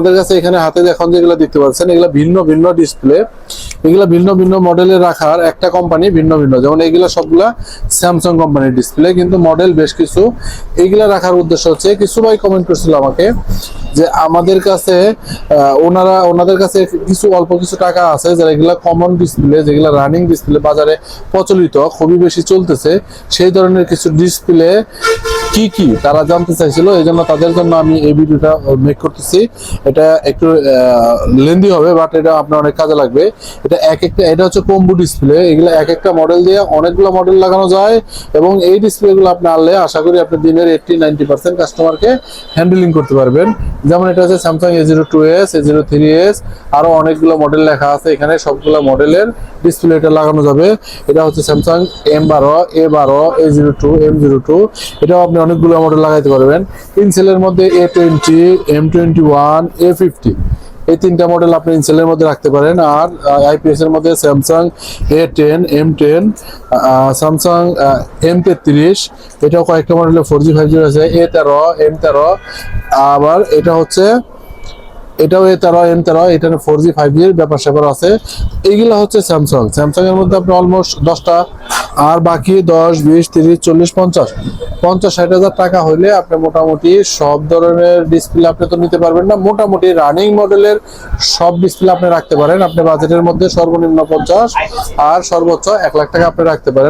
আমাদের কাছে এখানে হাতে এখন যেগুলো দেখতে পাচ্ছেন এগুলো ভিন্ন ভিন্ন ডিসপ্লে, এগুলা ভিন্ন ভিন্ন মডেলের রাখার একটা কোম্পানি ভিন্ন ভিন্ন, যেমন এইগুলা সবগুলা স্যামসাং কোম্পানির ডিসপ্লে, কিন্তু মডেল বেশ কিছু। এইগুলা রাখার উদ্দেশ্য হচ্ছে, কিছু ভাই কমেন্ট করছিল আমাকে যে আমাদের কাছে ওনাদের কাছে কিছু অল্প কিছু টাকা আছে যারা এগুলা কমন ডিসপ্লে, যেগুলা রানিং ডিসপ্লে বাজারে প্রচলিত খুবই বেশি চলতেছে, সেই ধরনের কিছু ডিসপ্লে কি কি তারা জানতে চাইছিল। এই জন্য তাদের জন্য আমি এই ভিডিওটা মেক করতেছি। এটা একটু লেন্দি হবে, বাট এটা আপনার অনেক কাজে লাগবে। এটা হচ্ছে কম্বো ডিসপ্লে, এগুলো এক একটা মডেল দিয়ে অনেকগুলো মডেল লাগানো যায়, এবং এই ডিসপ্লে গুলো আপনি আনলে আশা করি আপনি দিনের 80-90% কাস্টমারকে হ্যান্ডেলিং করতে পারবেন। যেমন এটা হচ্ছে স্যামসাং A02s, A03s, আরো অনেকগুলো মডেল লেখা আছে এখানে, সবগুলো মডেলের ডিসপ্লে এটা লাগানো যাবে। এটা হচ্ছে Samsung M12, A12, A02, M02, এটাও আপনি অনেকগুলো মডেল লাগাইতে পারবেন। ইনসেলের মধ্যে A20, M21, A50, এই তিনটা মডেল আপনি ইনসেলের মধ্যে রাখতে পারেন। আর আইপিএস এর মধ্যে Samsung A10, M10, Samsung M33, এটাও কয়েকটা মডেলে 4G 5G আছে, A13, M13, আবার এটা হচ্ছে এটাও A13, M13, এটা 4G 5G এর ব্যাপার স্যাপার আছে। এইগুলা হচ্ছে স্যামসাং এর মধ্যে আপনি অলমোস্ট 10টা, আর বাকি 10, 20, 30, 40, 50, 60 হাজার টাকা হইলে আপনি মোটামুটি সব ধরনের ডিসপ্লে আপনি তো নিতে পারবেন না, মোটামুটি রানিং মডেলের সব ডিসপ্লে আপনি রাখতে পারেন। আপনি বাজেটের মধ্যে সর্বনিম্ন 50 আর সর্বোচ্চ 1 লাখ টাকা আপনি রাখতে পারেন।